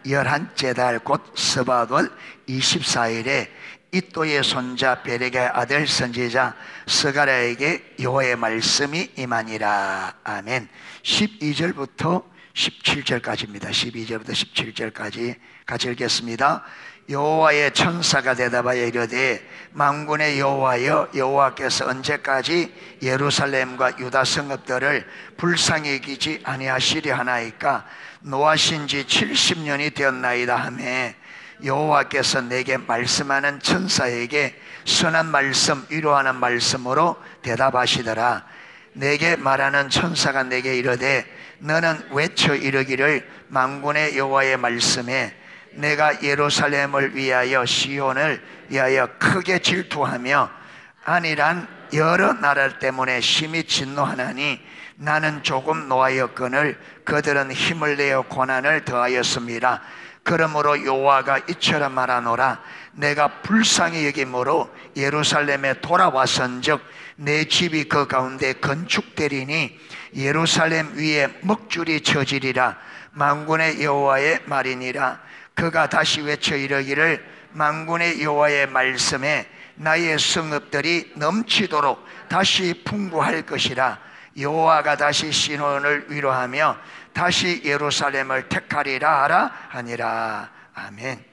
열한째 달 곧 스바돌 24일에 이또의 손자 베렉의 아들 선지자 스가랴에게 여호와의 말씀이 임하니라. 아멘. 12절부터 17절까지입니다. 12절부터 17절까지 같이 읽겠습니다. 여호와의 천사가 대답하여 이르되 만군의 여호와여, 여호와께서 언제까지 예루살렘과 유다 성읍들을 불쌍히 여기지 아니하시려 하나이까? 노하신 지 70년이 되었나이다 하매 여호와께서 내게 말씀하는 천사에게 선한 말씀, 위로하는 말씀으로 대답하시더라. 내게 말하는 천사가 내게 이르되 너는 외쳐 이르기를 만군의 여호와의 말씀에 내가 예루살렘을 위하여 시온을 위하여 크게 질투하며 안이란 여러 나라 때문에 심히 진노하나니 나는 조금 노하였거늘 그들은 힘을 내어 고난을 더하였습니다. 그러므로 여호와가 이처럼 말하노라. 내가 불쌍히 여김으로 예루살렘에 돌아왔은즉 내 집이 그 가운데 건축되리니 예루살렘 위에 먹줄이 쳐지리라. 만군의 여호와의 말이니라. 그가 다시 외쳐 이르기를 만군의 여호와의 말씀에 나의 성읍들이 넘치도록 다시 풍부할 것이라. 여호와가 다시 시온을 위로하며 다시 예루살렘을 택하리라 하라 하니라. 아멘.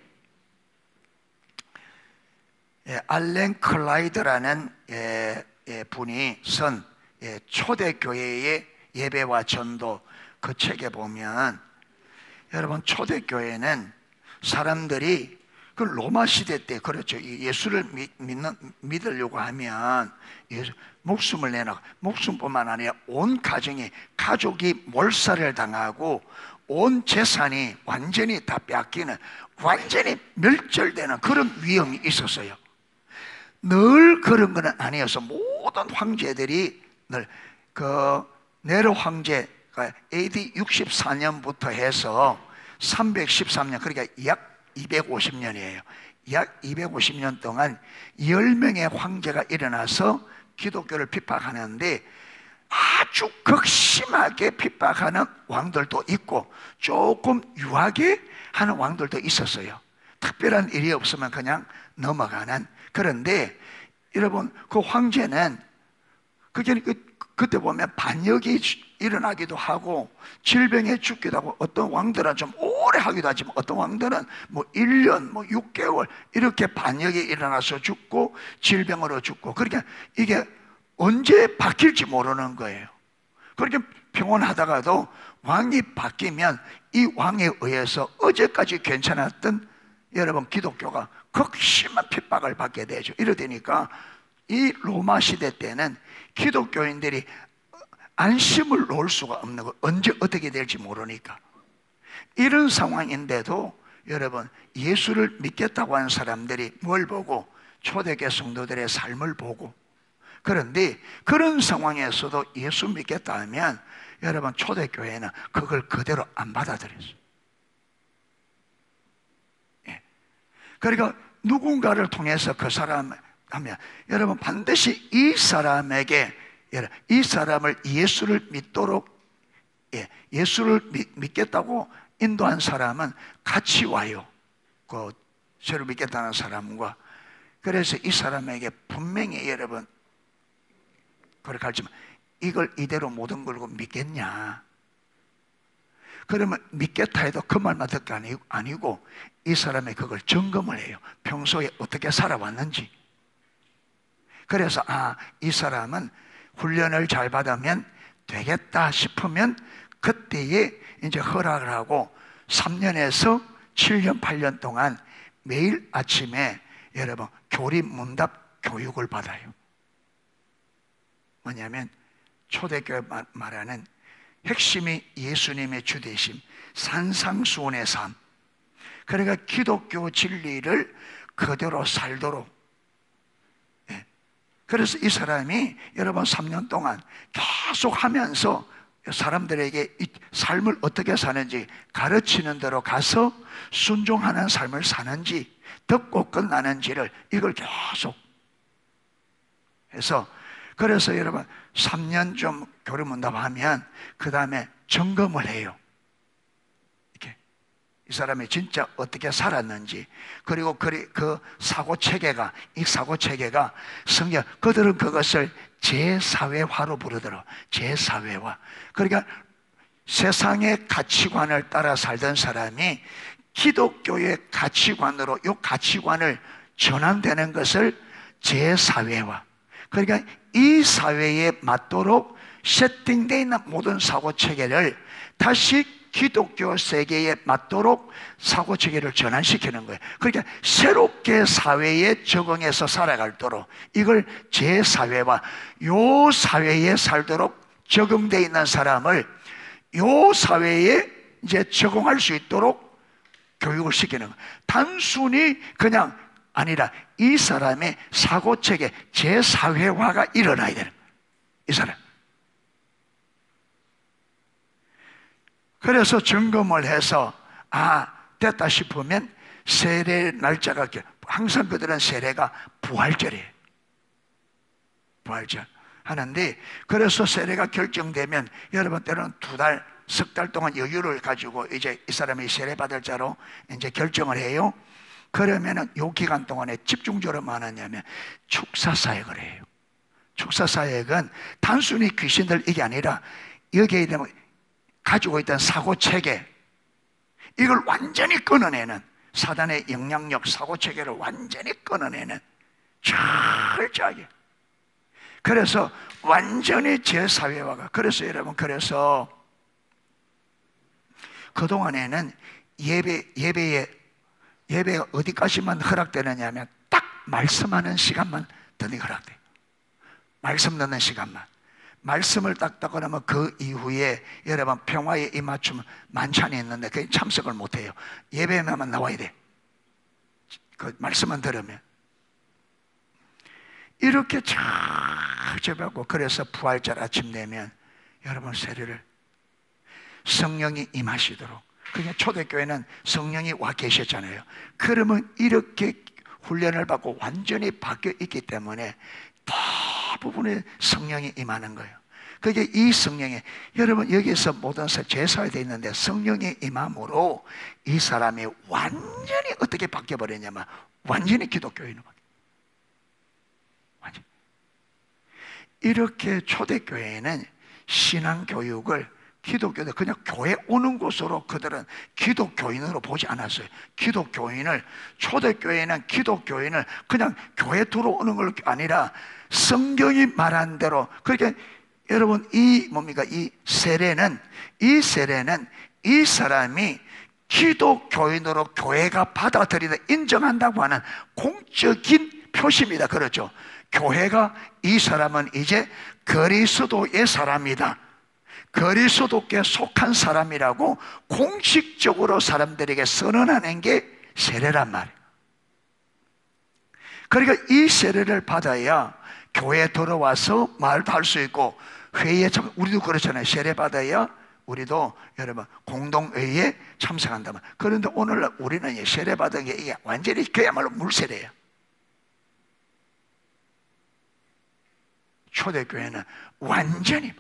알렌 클라이드라는 분이 쓴 초대교회의 예배와 전도, 그 책에 보면 여러분, 초대교회는 사람들이 그 로마 시대 때 그렇죠. 예수를 믿으려고 하면 목숨을 내놔. 목숨뿐만 아니라 온 가족이 몰살을 당하고 온 재산이 완전히 다 뺏기는, 완전히 멸절되는 그런 위험이 있었어요. 늘 그런 건 아니어서 모든 황제들이 늘 네로 황제가 AD 64년부터 해서 313년, 그러니까 약 250년이에요. 약 250년 동안 10명의 황제가 일어나서 기독교를 핍박하는데 아주 극심하게 핍박하는 왕들도 있고 조금 유하게 하는 왕들도 있었어요. 특별한 일이 없으면 그냥 넘어가는. 그런데 여러분, 그 황제는 그때 보면 반역이 일어나기도 하고 질병에 죽기도 하고, 어떤 왕들은 좀 오래 하기도 하지만 어떤 왕들은 뭐 1년, 뭐 6개월 이렇게 반역이 일어나서 죽고 질병으로 죽고, 그러니까 이게 언제 바뀔지 모르는 거예요. 그렇게 평온하다가도 왕이 바뀌면 이 왕에 의해서 어제까지 괜찮았던 여러분 기독교가 극심한 핍박을 받게 되죠. 이러되니까 이 로마 시대 때는 기독교인들이 안심을 놓을 수가 없는 거예요. 언제 어떻게 될지 모르니까. 이런 상황인데도 여러분, 예수를 믿겠다고 하는 사람들이 뭘 보고? 초대교회 성도들의 삶을 보고. 그런데 그런 상황에서도 예수 믿겠다 하면 여러분, 초대교회는 그걸 그대로 안 받아들였어요. 그러니까 누군가를 통해서 그 사람 하면 여러분, 반드시 이 사람에게, 이 사람을 예수를 믿도록, 예수를 믿겠다고 인도한 사람은 같이 와요. 그 저를 믿겠다는 사람과. 그래서 이 사람에게 분명히 여러분 그렇게 가르치면, 이걸 이대로 모든 걸고 믿겠냐? 그러면 믿겠다 해도 그 말만 듣기 아니고 이 사람의 그걸 점검을 해요. 평소에 어떻게 살아왔는지. 그래서 이 사람은 훈련을 잘 받으면 되겠다 싶으면 그때에 이제 허락을 하고 3년에서 7년, 8년 동안 매일 아침에 여러분 교리 문답 교육을 받아요. 뭐냐면 초대교회 말하는 핵심이 예수님의 주되심, 산상수훈의 삶. 그러니까 기독교 진리를 그대로 살도록. 그래서 이 사람이 여러분 3년 동안 계속 하면서 사람들에게 이 삶을 어떻게 사는지 가르치는 대로 가서 순종하는 삶을 사는지, 듣고 끝나는지를 이걸 계속 해서, 그래서 여러분 3년 좀 교리 문답하면 그 다음에 점검을 해요. 이렇게 이 사람이 진짜 어떻게 살았는지, 그리고 그 사고 체계가, 이 사고 체계가 성경, 그들은 그것을 제사회화로 부르더라. 제사회화. 그러니까 세상의 가치관을 따라 살던 사람이 기독교의 가치관으로 이 가치관을 전환되는 것을 제사회화. 그러니까 이 사회에 맞도록 세팅되어 있는 모든 사고 체계를 다시 기독교 세계에 맞도록 사고 체계를 전환시키는 거예요. 그러니까 새롭게 사회에 적응해서 살아갈도록 이걸 제사회화, 요 사회에 살도록 적응되어 있는 사람을 요 사회에 이제 적응할 수 있도록 교육을 시키는 거예요. 단순히 그냥 아니라 이 사람의 사고체계 제사회화가 일어나야 되는 거예요. 이 사람. 그래서 점검을 해서 됐다 싶으면 세례 날짜가 항상 그들은 세례가 부활절이에요. 부활절 하는데, 그래서 세례가 결정되면 여러분 때로는 2달, 석 달 동안 여유를 가지고 이제 이 사람이 세례 받을 자로 이제 결정을 해요. 그러면은 요 기간 동안에 집중적으로 뭐 하느냐면 축사사역을 해요. 축사사역은 단순히 귀신들 이게 아니라 여기에 가지고 있던 사고체계, 이걸 완전히 끊어내는, 사단의 영향력, 사고체계를 완전히 끊어내는, 철저하게. 그래서 완전히 제사회화가. 그래서 여러분, 그래서 그동안에는 예배가 어디까지만 허락되느냐 하면 딱 말씀하는 시간만 더니 허락돼요. 말씀 듣는 시간만. 말씀을 딱 그러면 그 이후에 여러분 평화의 입맞춤 만찬이 있는데 그게 참석을 못해요. 예배만 나와야 돼. 그 말씀만 들으면. 이렇게 잘 접하고, 그래서 부활절 아침 되면 여러분 세례를 성령이 임하시도록. 그게 초대교회는 성령이 와 계셨잖아요. 그러면 이렇게 훈련을 받고 완전히 바뀌어 있기 때문에 대부분의 성령이 임하는 거예요. 그게 이 성령이, 여러분 여기서 모든 제사에 되어 있는데 성령이 임함으로 이 사람이 완전히 어떻게 바뀌어버렸냐면 완전히 기독교인으로 바뀌어요. 완전히. 이렇게 초대교회는 신앙교육을 기독교도 그냥 교회 오는 곳으로 그들은 기독교인으로 보지 않았어요. 기독교인을, 초대교회는 기독교인을 그냥 교회 들어오는 걸 아니라 성경이 말한 대로. 그러니까 여러분 이 뭡니까? 이 세례는 이 사람이 기독교인으로 교회가 받아들이다 인정한다고 하는 공적인 표시입니다. 그렇죠? 교회가 이 사람은 이제 그리스도의 사람이다, 그리스도께 속한 사람이라고 공식적으로 사람들에게 선언하는 게 세례란 말이에요. 그러니까 이 세례를 받아야 교회에 들어와서 말도 할 수 있고, 회의에 우리도 그렇잖아요. 세례 받아야 우리도 여러분 공동회의에 참석한다면. 그런데 오늘날 우리는 세례 받은 게 이게 완전히 그야말로 물세례예요. 초대교회는 완전히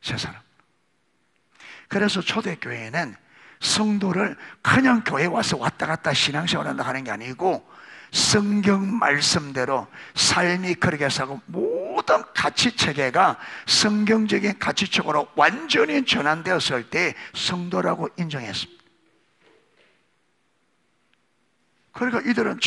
새 사람. 그래서 초대교회는 성도를 그냥 교회 와서 왔다 갔다 신앙생활 한다 하는 게 아니고 성경 말씀대로 삶이 그렇게 사고 모든 가치체계가 성경적인 가치책으로 완전히 전환되었을 때 성도라고 인정했습니다. 그러니까 이들은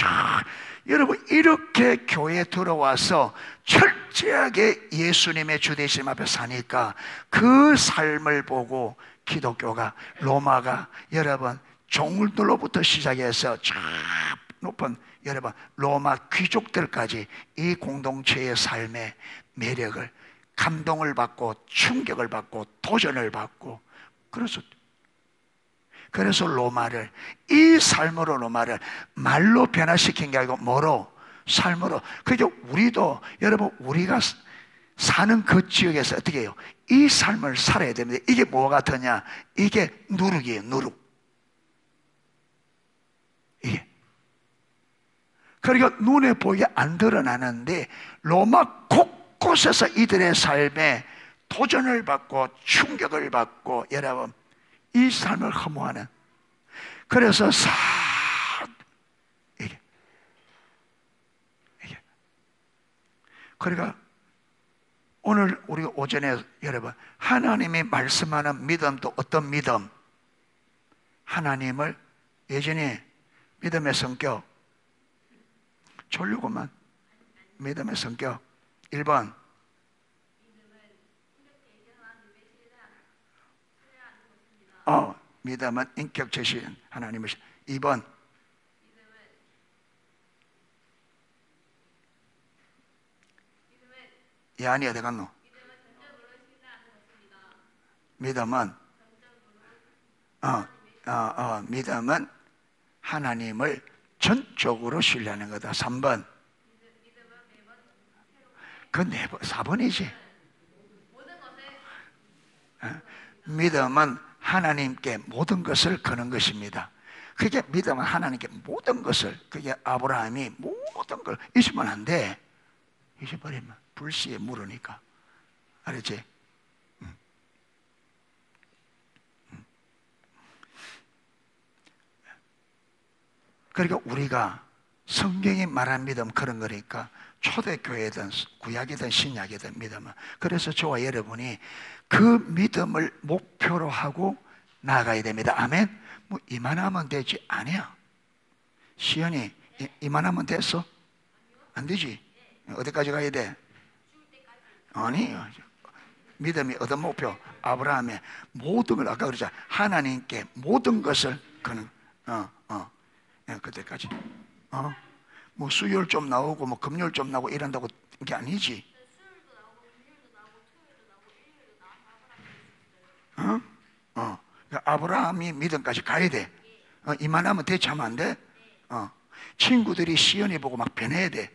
여러분 이렇게 교회에 들어와서 철저하게 예수님의 주되심 앞에 사니까 그 삶을 보고 기독교가, 로마가 여러분 종들로부터 시작해서 저 높은 여러분 로마 귀족들까지 이 공동체의 삶의 매력을, 감동을 받고 충격을 받고 도전을 받고, 그래서 로마를, 이 삶으로 로마를 말로 변화시킨 게 아니고 뭐로? 삶으로. 그러니까 우리도 여러분 우리가 사는 그 지역에서 어떻게 해요? 이 삶을 살아야 됩니다. 이게 뭐 같으냐? 이게 누룩이에요. 누룩. 이게. 그러니까 눈에 보이게 안 드러나는데 로마 곳곳에서 이들의 삶에 도전을 받고 충격을 받고 여러분 이 삶을 허무하는, 그래서 이게 그러니까 오늘 우리 오전에 여러분 하나님이 말씀하는 믿음도 어떤 믿음? 하나님을 예전에 믿음의 성격 졸려고만 믿음의 성격 1번 믿음은 인격 제신 하나님을 2번 야한이 어디 갔노? 믿음은 믿음은 하나님을 전적으로 신뢰하는 거다. 3번 그 4번이지. 믿음은 하나님께 모든 것을 거는 것입니다. 그게 믿음은 하나님께 모든 것을, 그게 아브라함이 모든 걸 잊으면 안 돼. 잊어버리면 불시에 물으니까. 알았지? 그러니까 우리가 성경이 말한 믿음 그런 거니까 초대교회든 구약이든 신약이든 믿음은, 그래서 저와 여러분이 그 믿음을 목표로 하고 나아가야 됩니다. 아멘. 뭐 이만하면 되지 아니야. 시연이 이만하면 됐어? 안 되지. 어디까지 가야 돼? 아니, 믿음이 어떤 목표? 아브라함의 모든 걸, 아까 그러자 하나님께 모든 것을 그는 그때까지 뭐 수요일 좀 나오고 뭐 금요일 좀 나오고 이런다고 이게 아니지. 아브라함이 믿음까지 가야 돼. 이만하면 대처하면 안 돼. 친구들이 시연이 보고 막 변해야 돼.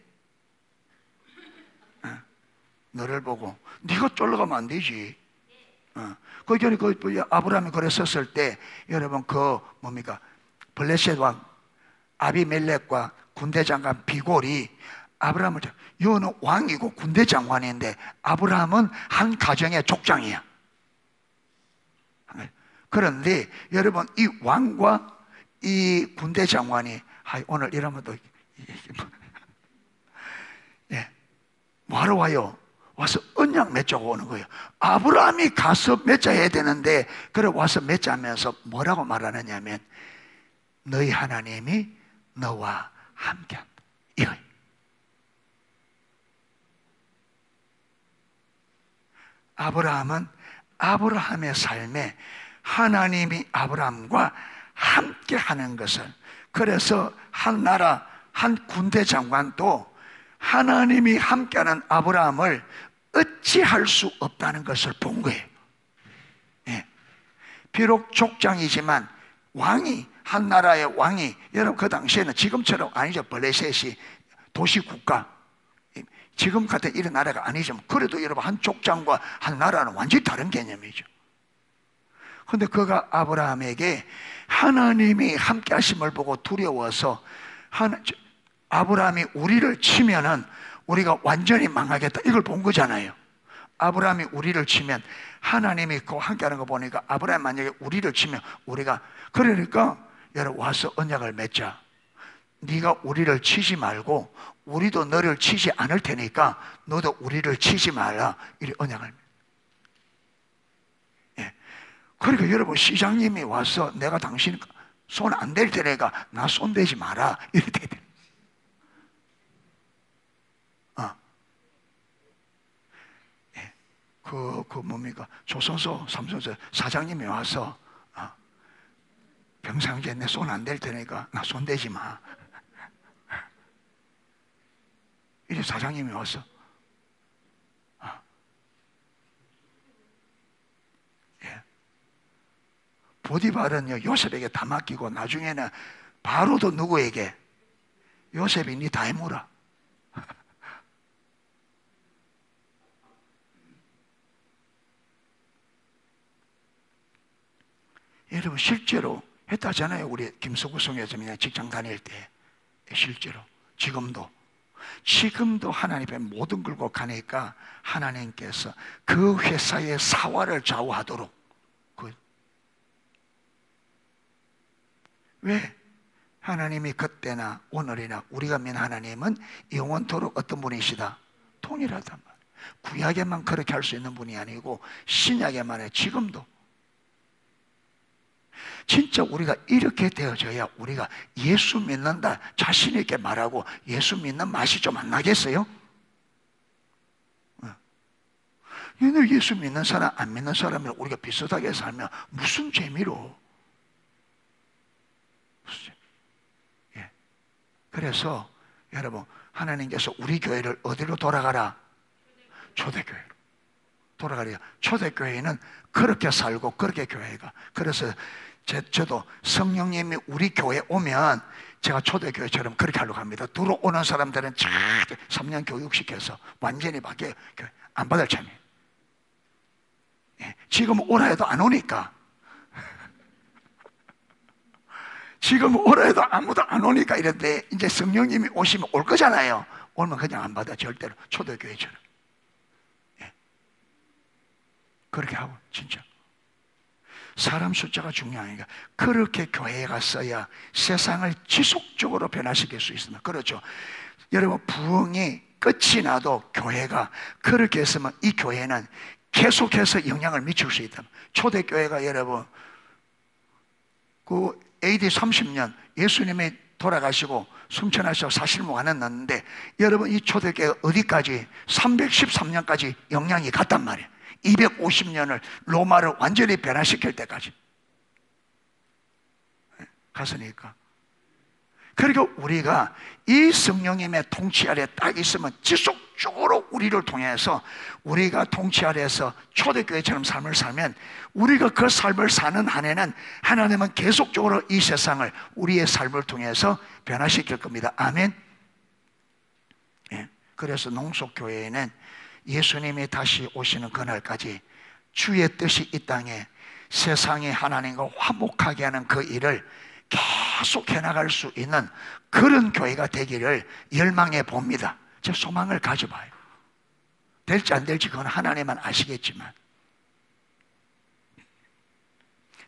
너를 보고 네가 쫄러가면 안 되지. 그 전에 그 아브라함이 그랬었을 때 여러분 그 뭡니까 블레셋 왕 아비멜렉과 군대 장관 비골이 아브라함을, 여호는 왕이고 군대 장관인데 아브라함은 한 가정의 족장이야. 그런데 여러분 이 왕과 이 군대 장관이 오늘 이러면 또 뭐하러 와요? 와서 언약 맺자고 오는 거예요. 아브라함이 가서 맺자해야 되는데 그래 와서 맺자면서 뭐라고 말하느냐면 너희 하나님이 너와 함께한다. 이거예요. 아브라함은 아브라함의 삶에 하나님이 아브라함과 함께하는 것을, 그래서 한 나라 한 군대 장관도 하나님이 함께하는 아브라함을 어찌할 수 없다는 것을 본 거예요. 비록 족장이지만 왕이, 한 나라의 왕이, 여러분 그 당시에는 지금처럼 아니죠. 블레셋이 도시국가, 지금 같은 이런 나라가 아니지만 그래도 여러분 한 족장과 한 나라는 완전히 다른 개념이죠. 그런데 그가 아브라함에게 하나님이 함께 하심을 보고 두려워서 아브라함이 우리를 치면은 우리가 완전히 망하겠다 이걸 본 거잖아요. 아브라함이 우리를 치면 하나님이 그 함께하는 거 보니까 아브라함 만약에 우리를 치면 우리가, 그러니까 여러분 와서 언약을 맺자. 네가 우리를 치지 말고 우리도 너를 치지 않을 테니까 너도 우리를 치지 말라. 이 언약을. 그러니까 여러분 시장님이 와서 내가 당신 손 안 댈 테니까 나 손 대지 마라 이렇게 돼. 그 뭡니까 조선소 삼선소 사장님이 와서 평상시에 내 손 안 댈 테니까 나 손 대지 마. 이제 사장님이 왔어. 보디발은요 요셉에게 다 맡기고 나중에는 바로도 누구에게? 요셉이 니 다 해물어. 여러분 실제로 했다잖아요. 우리 김석우 성교사님이 직장 다닐 때 실제로 지금도 하나님 앞에 모든 걸고 가니까 하나님께서 그 회사의 사활을 좌우하도록 왜? 하나님이 그때나 오늘이나 우리가 믿는 하나님은 영원토록 어떤 분이시다? 통일하단 말이에요. 구약에만 그렇게 할 수 있는 분이 아니고 신약에만 해. 지금도 진짜 우리가 이렇게 되어져야 우리가 예수 믿는다 자신 있게 말하고 예수 믿는 맛이 좀 안 나겠어요? 얘네 예수 믿는 사람 안 믿는 사람이랑 우리가 비슷하게 살면 무슨 재미로? 예. 그래서 여러분 하나님께서 우리 교회를 어디로 돌아가라? 초대교회로 돌아가래요. 초대교회는 그렇게 살고 그렇게 교회가. 그래서 저도 성령님이 우리 교회 오면 제가 초대교회처럼 그렇게 하려고 합니다. 들어오는 사람들은 쫙 3년 교육시켜서 완전히 바뀌어요. 안 받을 참이에요. 예. 지금 오라 해도 안 오니까. 지금 오라 해도 아무도 안 오니까 이런데 이제 성령님이 오시면 올 거잖아요. 오면 그냥 안 받아. 절대로. 초대교회처럼. 예. 그렇게 하고 진짜 사람 숫자가 중요하니까 그렇게 교회에 갔어야 세상을 지속적으로 변화시킬 수 있습니다. 그렇죠. 여러분 부흥이 끝이 나도 교회가 그렇게 했으면 이 교회는 계속해서 영향을 미칠 수 있다. 초대교회가 여러분 그 AD 30년 예수님이 돌아가시고 숨천하시고 사실무가 났는데 여러분 이 초대교회가 어디까지 313년까지 영향이 갔단 말이에요. 250년을 로마를 완전히 변화시킬 때까지 갔으니까. 그리고 우리가 이 성령님의 통치 아래 딱 있으면 지속적으로 우리를 통해서 우리가 통치 아래에서 초대교회처럼 삶을 살면 우리가 그 삶을 사는 한에는 하나님은 계속적으로 이 세상을 우리의 삶을 통해서 변화시킬 겁니다. 아멘. 예. 그래서 농속교회에는 예수님이 다시 오시는 그날까지 주의 뜻이 이 땅에 세상이 하나님과 화목하게 하는 그 일을 계속 해나갈 수 있는 그런 교회가 되기를 열망해 봅니다. 제 소망을 가져봐요. 될지 안 될지 그건 하나님만 아시겠지만.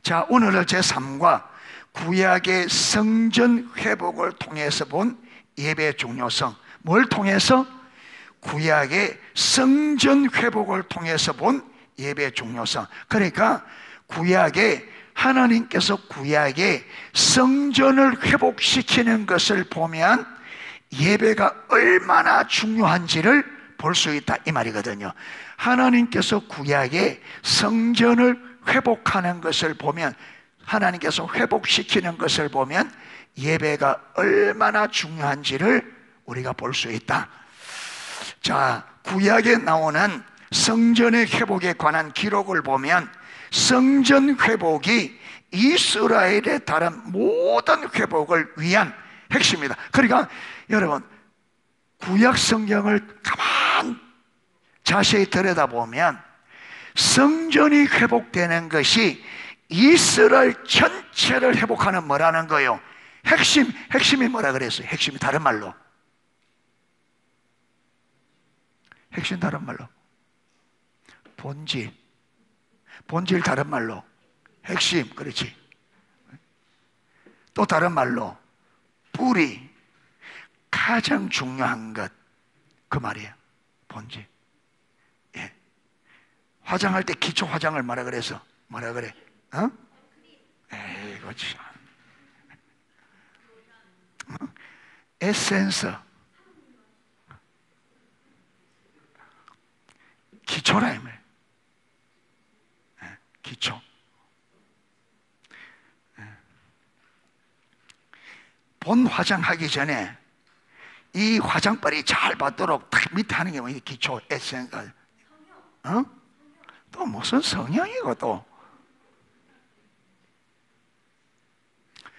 자, 오늘은 제3과 구약의 성전 회복을 통해서 본 예배의 중요성. 뭘 통해서? 구약의 성전 회복을 통해서 본 예배의 중요성. 그러니까 구약의 하나님께서 구약의 성전을 회복시키는 것을 보면 예배가 얼마나 중요한지를 볼 수 있다 이 말이거든요. 하나님께서 구약의 성전을 회복하는 것을 보면, 하나님께서 회복시키는 것을 보면 예배가 얼마나 중요한지를 우리가 볼 수 있다. 자, 구약에 나오는 성전의 회복에 관한 기록을 보면 성전 회복이 이스라엘에 따른 모든 회복을 위한 핵심이다. 그러니까 여러분 구약 성경을 가만 자세히 들여다보면 성전이 회복되는 것이 이스라엘 전체를 회복하는 뭐라는 거예요? 핵심이 뭐라 그랬어요? 핵심이 다른 말로. 핵심 다른 말로. 본질 다른 말로. 핵심, 그렇지. 또 다른 말로 뿌리, 가장 중요한 것, 그 말이에요. 본질. 예. 화장할 때 기초 화장을 뭐라 그래서 뭐라 그래? 어? 에이고 참. 에센스. 기초라 이 말. 기초. 본 화장하기 전에 이 화장빨이 잘 받도록 딱 밑에 하는 게 뭐야? 기초 에센스. 어? 또 무슨 성형이고 또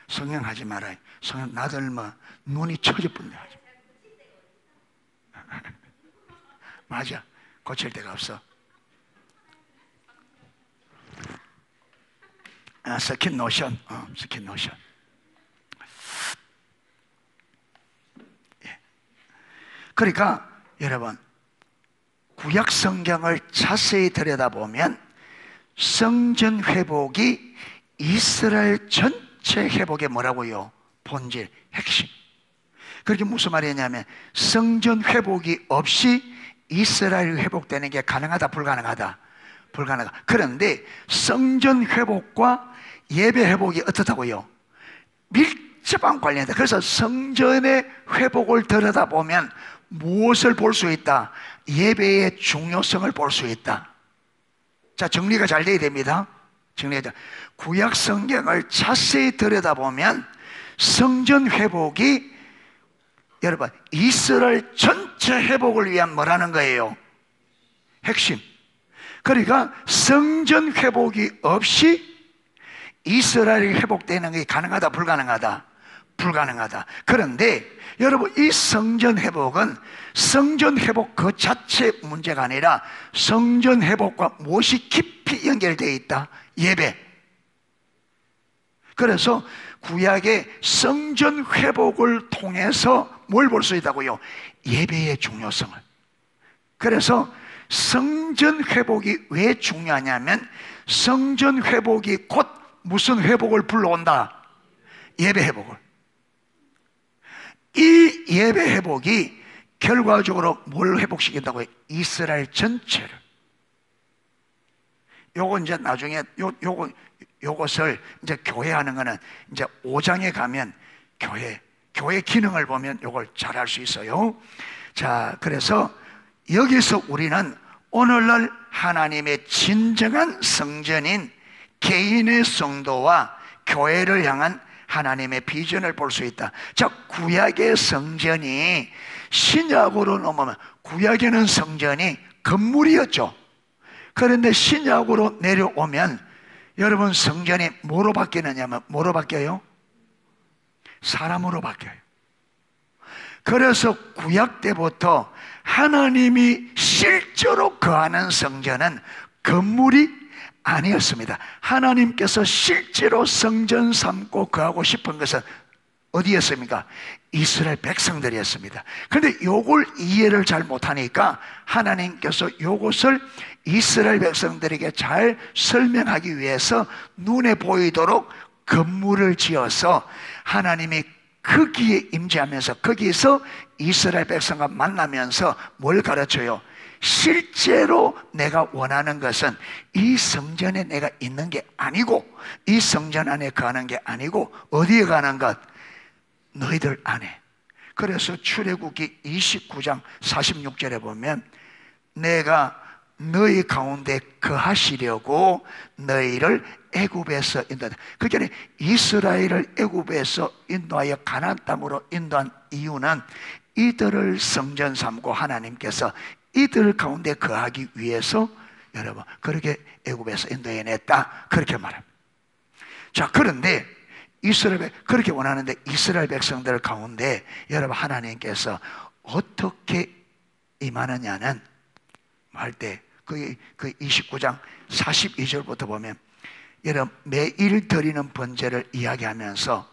성형하지 말아요. 성형 나들 뭐 눈이 처져뿐데 하지. 맞아. 고칠 데가 없어. 스킨 노션. 스킨 노션. 예. 그러니까 여러분 구약 성경을 자세히 들여다보면 성전 회복이 이스라엘 전체를 전체 회복의 뭐라고요? 본질, 핵심. 그게 무슨 말이냐면 성전 회복이 없이 이스라엘이 회복되는 게 가능하다, 불가능하다? 불가능하다. 그런데 성전 회복과 예배 회복이 어떻다고요? 밀접한 관련이다. 그래서 성전의 회복을 들여다보면 무엇을 볼 수 있다? 예배의 중요성을 볼 수 있다. 자, 정리가 잘 돼야 됩니다. 정리가. 구약 성경을 자세히 들여다보면 성전 회복이 여러분 이스라엘 전체 회복을 위한 뭐라는 거예요? 핵심. 그러니까 성전 회복이 없이 이스라엘이 회복되는 게 가능하다, 불가능하다? 불가능하다. 그런데 여러분 이 성전 회복은 성전 회복 그 자체 문제가 아니라 성전 회복과 무엇이 깊이 연결되어 있다? 예배. 그래서 구약의 성전 회복을 통해서 뭘 볼 수 있다고요? 예배의 중요성을. 그래서 성전 회복이 왜 중요하냐면 성전 회복이 곧 무슨 회복을 불러온다? 예배 회복을. 이 예배 회복이 결과적으로 뭘 회복시킨다고요? 이스라엘 전체를. 요거 이제 나중에 요것을 이제 교회 하는 거는 이제 5장에 가면 교회 기능을 보면 요걸 잘 알 수 있어요. 자, 그래서 여기서 우리는 오늘날 하나님의 진정한 성전인 개인의 성도와 교회를 향한 하나님의 비전을 볼 수 있다. 자, 구약의 성전이 신약으로 넘어오면 구약에는 성전이 건물이었죠. 그런데 신약으로 내려오면 여러분 성전이 뭐로 바뀌느냐면 뭐로 바뀌어요? 사람으로 바뀌어요. 그래서 구약 때부터 하나님이 실제로 거하는 성전은 건물이 아니었습니다. 하나님께서 실제로 성전 삼고 거하고 싶은 것은 어디였습니까? 이스라엘 백성들이었습니다. 그런데 요걸 이해를 잘 못하니까 하나님께서 요것을 이스라엘 백성들에게 잘 설명하기 위해서 눈에 보이도록 건물을 지어서 하나님이 거기에 임재하면서 거기서 이스라엘 백성과 만나면서 뭘 가르쳐요? 실제로 내가 원하는 것은 이 성전에 내가 있는 게 아니고 이 성전 안에 가는 게 아니고 어디에 가는 것? 너희들 안에. 그래서 출애굽기 29장 46절에 보면 내가 너희 가운데 거하시려고 너희를 애굽에서 인도한다. 그게 이스라엘을 애굽에서 인도하여 가나안 땅으로 인도한 이유는 이들을 성전 삼고 하나님께서 이들 가운데 거하기 위해서 여러분 그렇게 애굽에서 인도해냈다, 그렇게 말합니다. 자, 그런데 이스라엘 그렇게 원하는데 이스라엘 백성들 가운데 여러분 하나님께서 어떻게 임하느냐는 할 때 그 29장 42절부터 보면 여러분 매일 드리는 번제를 이야기하면서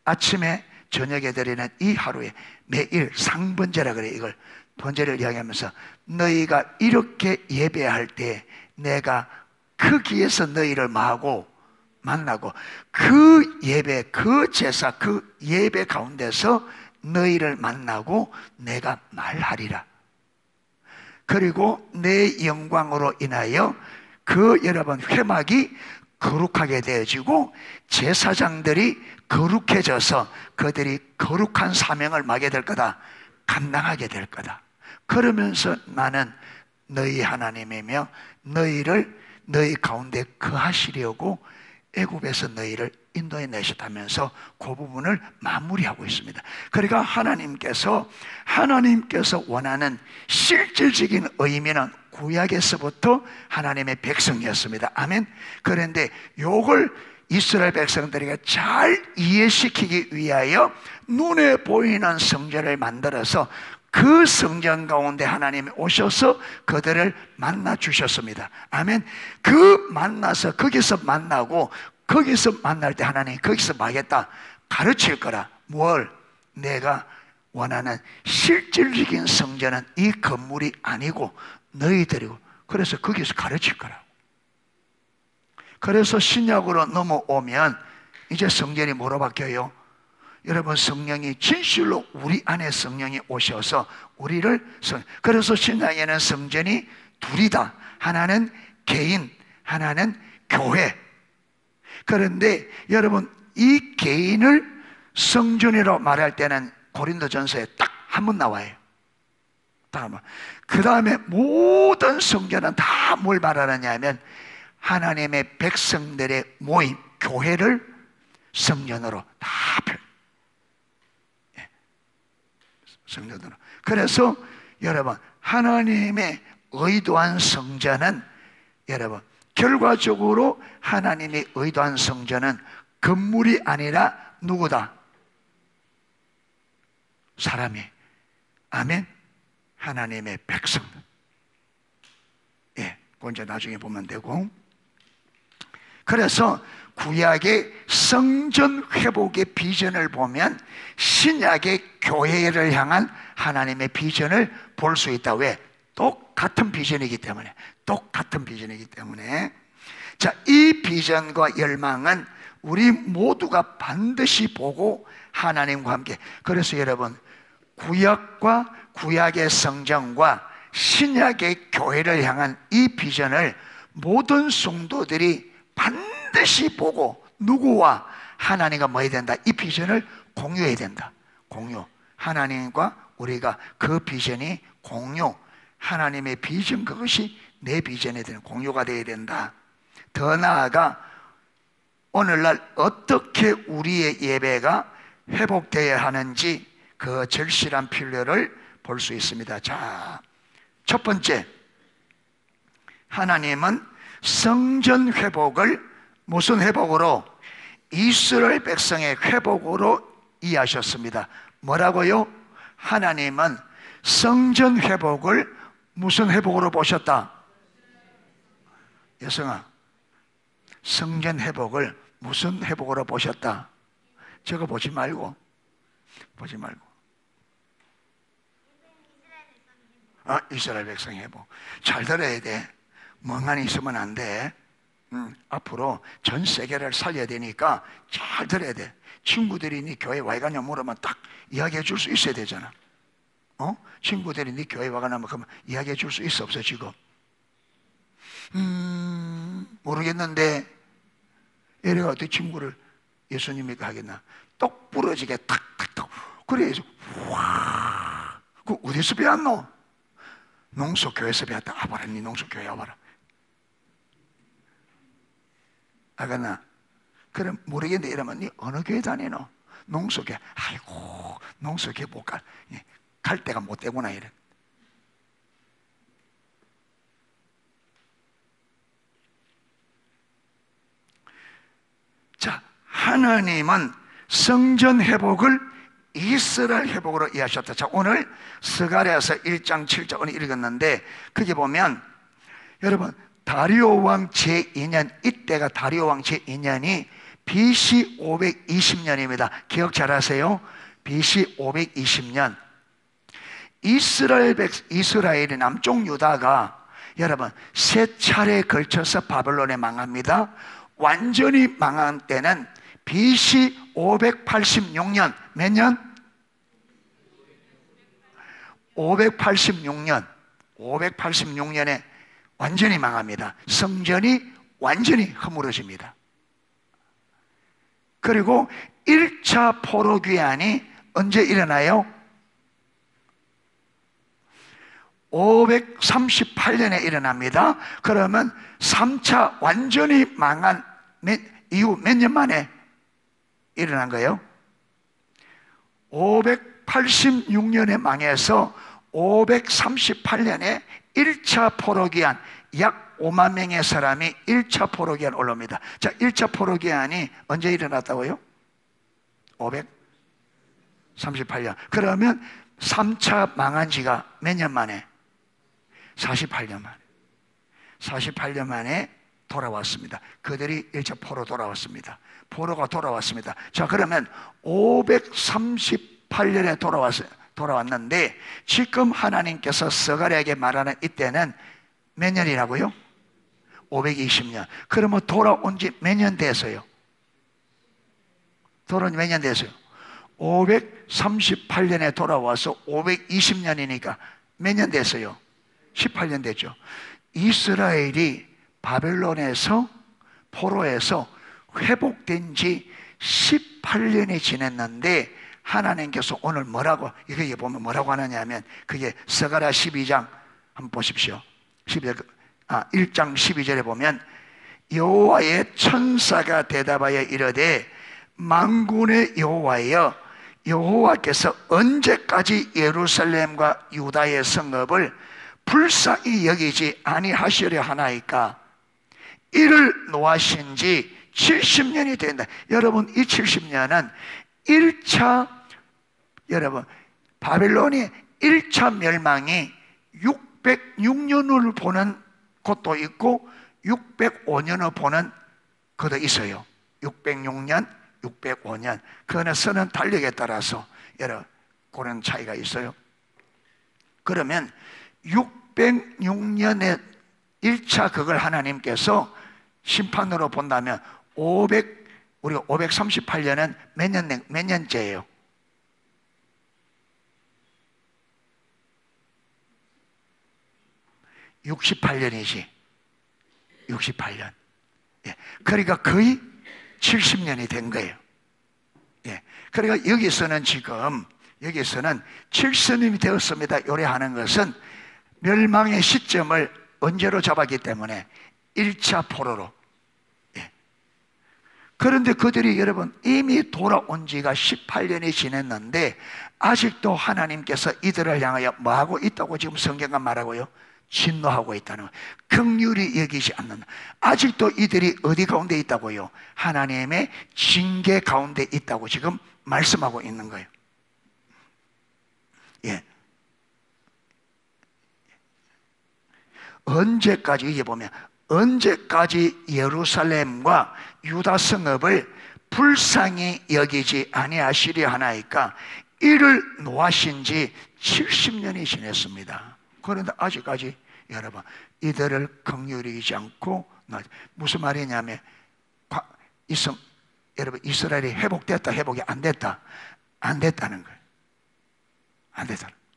아침에 저녁에 드리는 이 하루에 매일 상번제라 그래. 이걸 번제를 이야기하면서 너희가 이렇게 예배할 때 내가 거기에서 너희를 만나고 그 예배, 그 제사, 그 예배 가운데서 너희를 만나고 내가 말하리라. 그리고 내 영광으로 인하여 그 여러분 회막이 거룩하게 되어지고 제사장들이 거룩해져서 그들이 거룩한 사명을 맡게 될 거다, 감당하게 될 거다. 그러면서 나는 너희 하나님이며 너희 가운데 거하시려고 애굽에서 너희를 인도해 내셨다면서 그 부분을 마무리하고 있습니다. 그러니까 하나님께서 원하는 실질적인 의미는 구약에서부터 하나님의 백성이었습니다. 아멘. 그런데 요걸 이스라엘 백성들에게 잘 이해시키기 위하여 눈에 보이는 성전을 만들어서 그 성전 가운데 하나님이 오셔서 그들을 만나 주셨습니다. 아멘. 그 만나서 거기서 만나고 거기서 만날 때 하나님이 거기서 뭐 하겠다? 가르칠 거라. 뭘? 내가 원하는 실질적인 성전은 이 건물이 아니고 너희들이고, 그래서 거기서 가르칠 거라고. 그래서 신약으로 넘어오면 이제 성전이 뭐로 바뀌어요? 여러분, 성령이 진실로 우리 안에 성령이 오셔서 우리를 그래서 신앙에는 성전이 둘이다. 하나는 개인, 하나는 교회. 그런데 여러분, 이 개인을 성전이라고 말할 때는 고린도전서에 딱 한 번 나와요. 그 다음에 모든 성전은 다 뭘 말하느냐 하면 하나님의 백성들의 모임, 교회를 성전으로 다 성전으로. 그래서 여러분, 하나님의 의도한 성전은 여러분, 결과적으로 하나님이 의도한 성전은 건물이 아니라 누구다? 사람이. 아멘. 하나님의 백성. 예, 그건 이제 나중에 보면 되고. 그래서 구약의 성전 회복의 비전을 보면 신약의 교회를 향한 하나님의 비전을 볼 수 있다. 왜? 똑같은 비전이기 때문에. 똑같은 비전이기 때문에. 자, 이 비전과 열망은 우리 모두가 반드시 보고 하나님과 함께. 그래서 여러분, 구약과 구약의 성전과 신약의 교회를 향한 이 비전을 모든 성도들이 반드시 보고 누구와 하나님과 뭐 해야 된다? 이 비전을 공유해야 된다. 공유. 하나님과 우리가 그 비전이 공유. 하나님의 비전, 그것이 내 비전에 대한 공유가 되어야 된다. 더 나아가 오늘날 어떻게 우리의 예배가 회복되어야 하는지 그 절실한 필요를 볼 수 있습니다. 자, 첫 번째, 하나님은 성전 회복을 무슨 회복으로? 이스라엘 백성의 회복으로 이해하셨습니다. 뭐라고요? 하나님은 성전 회복을 무슨 회복으로 보셨다? 여성아, 성전 회복을 무슨 회복으로 보셨다? 저거 보지 말고 이스라엘 백성 회복. 잘 들어야 돼. 멍하니 있으면 안 돼. 앞으로 전 세계를 살려야 되니까 잘 들어야 돼. 친구들이 네 교회 와 가냐 물으면 딱 이야기해 줄 수 있어야 되잖아. 친구들이 네 교회 와 가냐 그러면 이야기해 줄 수 있어 없어 지금? 모르겠는데 이래가 어떻게 친구를 예수님이 하겠나? 똑 부러지게 탁탁탁. 그래야지. 와, 그 어디서 배웠노? 농소교회에서 배웠다. 아봐라, 니 농소교회 와봐라. 아가나, 그럼 모르겠는데 이러면 니 어느 교회 다니노? 농소교회. 아이고, 농소교회 못 갈. 갈 데가 못 되구나 이래. 자, 하나님은 성전 회복을 이스라엘 회복으로 이해하셨다. 자, 오늘 스가랴서 1장 7절 오늘 읽었는데 거기 보면 여러분, 다리오 왕 제2년, 이때가 다리오 왕 제2년이 BC 520년입니다. 기억 잘하세요. BC 520년. 이스라엘이 남쪽 유다가 여러분 세 차례에 걸쳐서 바벨론에 망합니다. 완전히 망한 때는 BC 586년. 몇 년? 586년에 완전히 망합니다. 성전이 완전히 허물어집니다. 그리고 1차 포로귀환이 언제 일어나요? 538년에 일어납니다. 그러면 3차 완전히 망한 이후 몇 년 만에 일어난 거예요? 586년에 망해서 538년에 1차 포로기한 약 5만 명의 사람이 1차 포로기한 올라옵니다. 자, 1차 포로기한이 언제 일어났다고요? 538년. 그러면 3차 망한 지가 몇 년 만에? 48년 만에. 48년 만에 돌아왔습니다. 그들이 1차 포로 돌아왔습니다. 포로가 돌아왔습니다. 자, 그러면 538년에 돌아왔는데 지금 하나님께서 스가랴에게 말하는 이때는 몇 년이라고요? 520년. 그러면 돌아온 지 몇 년 돼서요? 돌아온 지 몇 년 됐어요? 538년에 돌아와서 520년이니까 몇 년 됐어요? 18년 됐죠. 이스라엘이 바벨론에서 포로에서 회복된 지 18년이 지났는데 하나님께서 오늘 뭐라고, 이거 보면 뭐라고 하느냐 하면, 그게 스가랴 12장 한번 보십시오. 1장 12절에 보면 여호와의 천사가 대답하여 이르되 만군의 여호와여, 여호와께서 언제까지 예루살렘과 유다의 성읍을 불쌍히 여기지 아니하시려 하나이까? 이를 노하신 지 70년이 된다. 여러분, 이 70년은 1차, 여러분, 바벨론의 1차 멸망이 606년을 보는 곳도 있고 605년을 보는 것도 있어요. 606년, 605년. 그거는 쓰는 달력에 따라서 여러 그런 차이가 있어요. 그러면 606년에 1차 그걸 하나님께서 심판으로 본다면 우리가 538년은 몇 년째예요? 68년이지. 68년. 예. 그러니까 거의 70년이 된 거예요. 예. 그러니까 여기서는 70년이 되었습니다. 요래하는 것은 멸망의 시점을 언제로 잡았기 때문에 1차 포로로. 예. 그런데 그들이 여러분 이미 돌아온 지가 18년이 지났는데 아직도 하나님께서 이들을 향하여 뭐하고 있다고 지금 성경과 말하고요? 진노하고 있다는 거예요. 긍휼히 여기지 않는다. 아직도 이들이 어디 가운데 있다고요? 하나님의 징계 가운데 있다고 지금 말씀하고 있는 거예요. 예. 언제까지, 이게 보면 언제까지 예루살렘과 유다 성읍을 불쌍히 여기지 아니하시려 하나이까? 이를 노하신 지 70년이 지났습니다. 그런데 아직까지 여러분 이들을 긍휼히 여기지 않고, 무슨 말이냐면 여러분 이스라엘이 회복됐다, 회복이 안 됐다? 안 됐다는 거예요. 안 됐다는 거예요.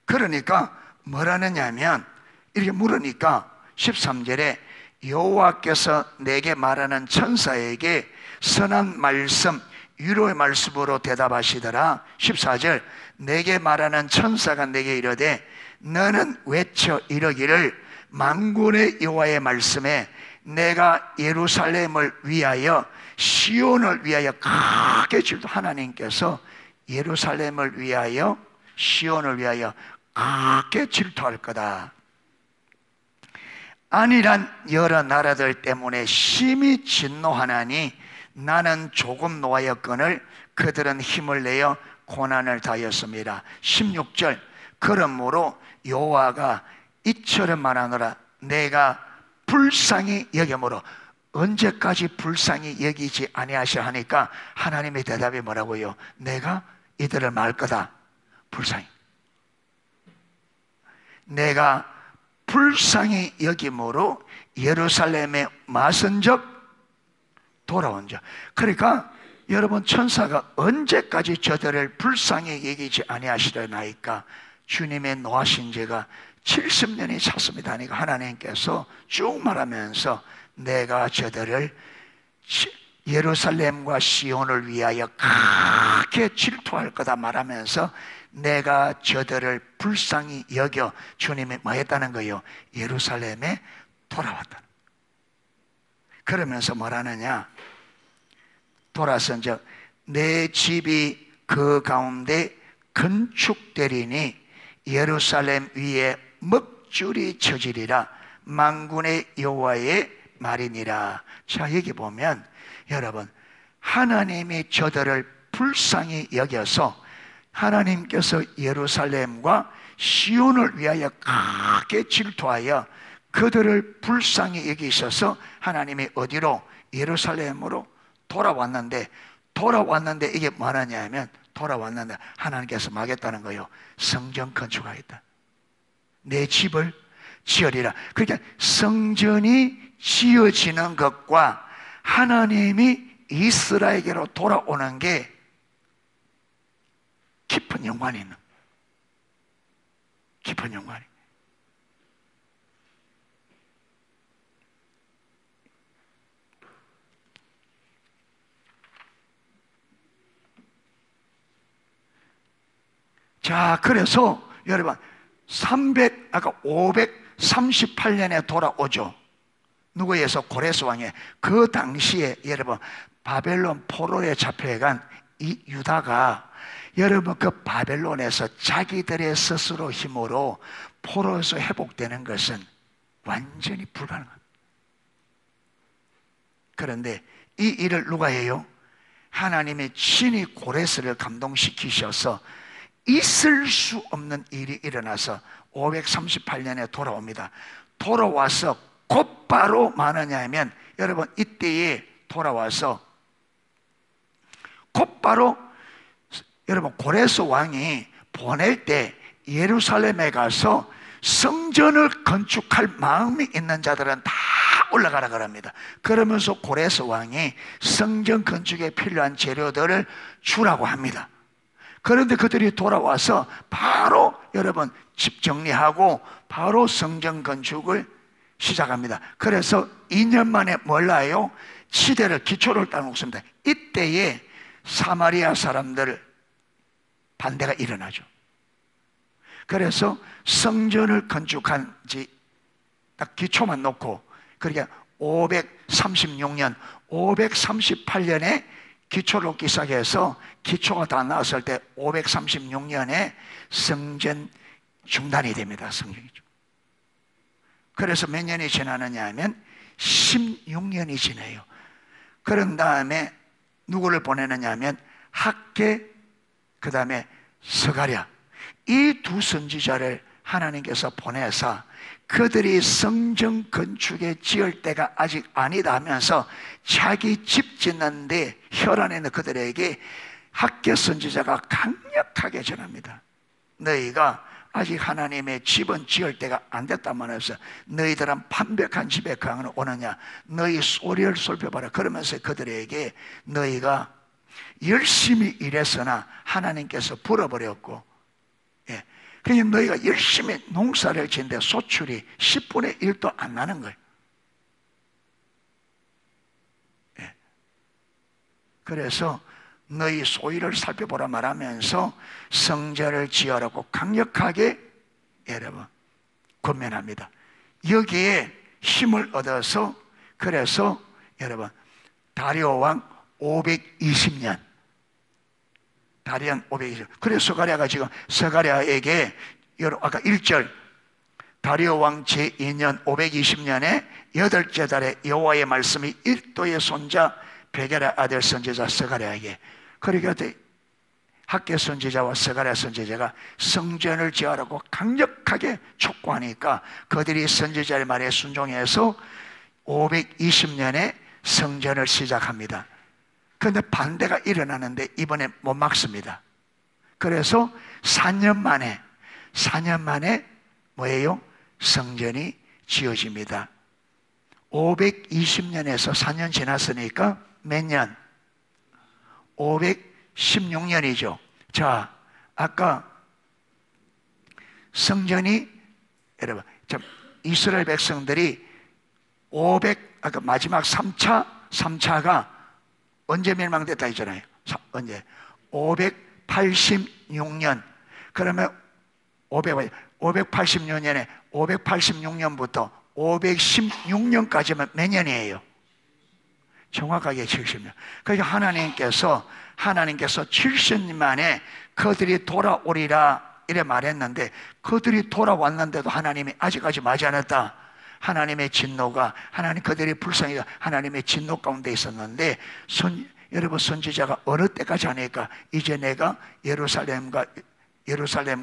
그러니까 뭐라느냐 하면, 이렇게 물으니까 13절에 여호와께서 내게 말하는 천사에게 선한 말씀, 위로의 말씀으로 대답하시더라. 14절 내게 말하는 천사가 내게 이르되 너는 외쳐 이르기를 만군의 여호와의 말씀에 내가 예루살렘을 위하여 시온을 위하여 크게 질투. 하나님께서 예루살렘을 위하여 시온을 위하여 크게 질투할 거다. 안일한 여러 나라들 때문에 심히 진노하나니 나는 조금 노하였거늘 그들은 힘을 내어 고난을 다하였습니다. 16절 그러므로 여호와가 이처럼 말하노라 내가 불쌍히 여김으로. 언제까지 불쌍히 여기지 아니하시려 하니까 하나님의 대답이 뭐라고요? 내가 이들을 말 거다. 불쌍히. 내가 불쌍히 여김으로 예루살렘에 맞은 적 돌아온 적. 그러니까 여러분 천사가 언제까지 저들을 불쌍히 여기지 아니하시려나이까? 주님의 노하신 지가 70년이 찼습니다. 그러니까 하나님께서 쭉 말하면서 내가 저들을 예루살렘과 시온을 위하여 크게 질투할 거다 말하면서 내가 저들을 불쌍히 여겨 주님이 뭐 했다는 거예요? 예루살렘에 돌아왔다. 그러면서 뭐라느냐? 돌아선 즉 내 집이 그 가운데 건축되리니 예루살렘 위에 먹줄이 쳐지리라. 만군의 여호와의 말이니라. 자, 여기 보면 여러분 하나님이 저들을 불쌍히 여겨서 하나님께서 예루살렘과 시온을 위하여 크게 질투하여 그들을 불쌍히 여기셔서 하나님이 어디로? 예루살렘으로 돌아왔는데 이게 뭐하냐면 돌아왔는데 하나님께서 막겠다는 거예요. 성전 건축하겠다. 내 집을 지으리라. 그러니까 성전이 지어지는 것과 하나님이 이스라엘에게로 돌아오는 게 깊은 연관이 있는, 깊은 연관이. 자, 그래서 여러분 아까 538년에 돌아오죠. 누구에서? 고레스 왕의. 그 당시에 여러분 바벨론 포로에 잡혀간 이 유다가 여러분 그 바벨론에서 자기들의 스스로 힘으로 포로에서 회복되는 것은 완전히 불가능합니다. 그런데 이 일을 누가 해요? 하나님의 친히 고레스를 감동시키셔서 있을 수 없는 일이 일어나서 538년에 돌아옵니다. 돌아와서 곧바로 뭐하느냐 하면 여러분 이때에 돌아와서 곧바로 여러분 고레스 왕이 보낼 때 예루살렘에 가서 성전을 건축할 마음이 있는 자들은 다 올라가라 그럽니다. 그러면서 고레스 왕이 성전 건축에 필요한 재료들을 주라고 합니다. 그런데 그들이 돌아와서 바로 여러분 집 정리하고 바로 성전 건축을 시작합니다. 그래서 2년 만에 몰라요? 시대를 기초를 따놓습니다. 이때에 사마리아 사람들 반대가 일어나죠. 그래서 성전을 건축한 지 딱 기초만 놓고, 그러니까 536년, 538년에 기초를 놓기 시작해서 기초가 다 나왔을 때 536년에 성전 중단이 됩니다. 성전이. 그래서 몇 년이 지나느냐 하면 16년이 지나요. 그런 다음에 누구를 보내느냐 하면 학개, 그 다음에 스가랴, 이 두 선지자를 하나님께서 보내서 그들이 성전 건축에 지을 때가 아직 아니다 하면서 자기 집 짓는데 혈안에 있는 그들에게 학개 선지자가 강력하게 전합니다. 너희가 아직 하나님의 집은 지을 때가 안 됐단 말이었어. 너희들은 반백한 집에 강은 오느냐? 너희 소리를 살펴봐라. 그러면서 그들에게 너희가 열심히 일했으나 하나님께서 불어버렸고, 예. 그냥 너희가 열심히 농사를 짓는데 소출이 10분의 1도 안 나는 거예요. 예. 그래서 너희 소유를 살펴보라 말하면서 성전을 지으라고 강력하게 여러분 권면합니다. 여기에 힘을 얻어서 그래서 여러분 다리오 왕 520년, 다리오 520년. 그래서 스가랴가 지금 스가랴에게 아까 1절 다리오 왕 제2년 520년에 8째 달에 여호와의 말씀이 1도의 손자 베겔의 아들 선지자 스가랴에게, 그러니까 학개 선지자와 스가랴 선지자가 성전을 지으라고 강력하게 촉구하니까 그들이 선지자의 말에 순종해서 520년에 성전을 시작합니다. 그런데 반대가 일어나는데 이번에 못 막습니다. 그래서 4년 만에 뭐예요? 성전이 지어집니다. 520년에서 4년 지났으니까 몇 년? 516년이죠. 자, 아까 성전이 여러분 이스라엘 백성들이 아까 마지막 3차가 언제 멸망됐다 했잖아요. 언제? 586년. 그러면 586년부터 516년까지면 몇 년이에요? 정확하게 70년. 그러니까 하나님께서 70년 만에 그들이 돌아오리라 이래 말했는데, 그들이 돌아왔는데도 하나님이 아직까지 맞지 않았다. 하나님의 진노가, 그들이 불쌍히 하나님의 진노 가운데 있었는데, 여러분 선지자가 어느 때까지 하니까 이제 내가 예루살렘과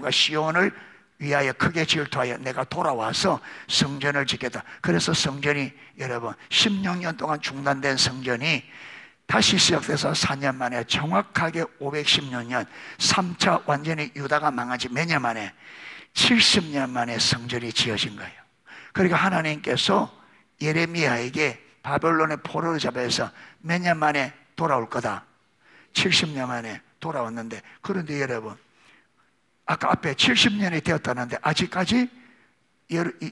시온을 위하여 크게 질투하여 내가 돌아와서 성전을 짓겠다. 그래서 성전이 여러분 16년 동안 중단된 성전이 다시 시작돼서 4년 만에 정확하게 516년 3차 완전히 유다가 망하지 몇 년 만에? 70년 만에 성전이 지어진 거예요. 그러니까 하나님께서 예레미야에게 바벨론의 포로로 잡혀서 몇 년 만에 돌아올 거다. 70년 만에 돌아왔는데, 그런데 여러분, 아까 앞에 70년이 되었다는데 아직까지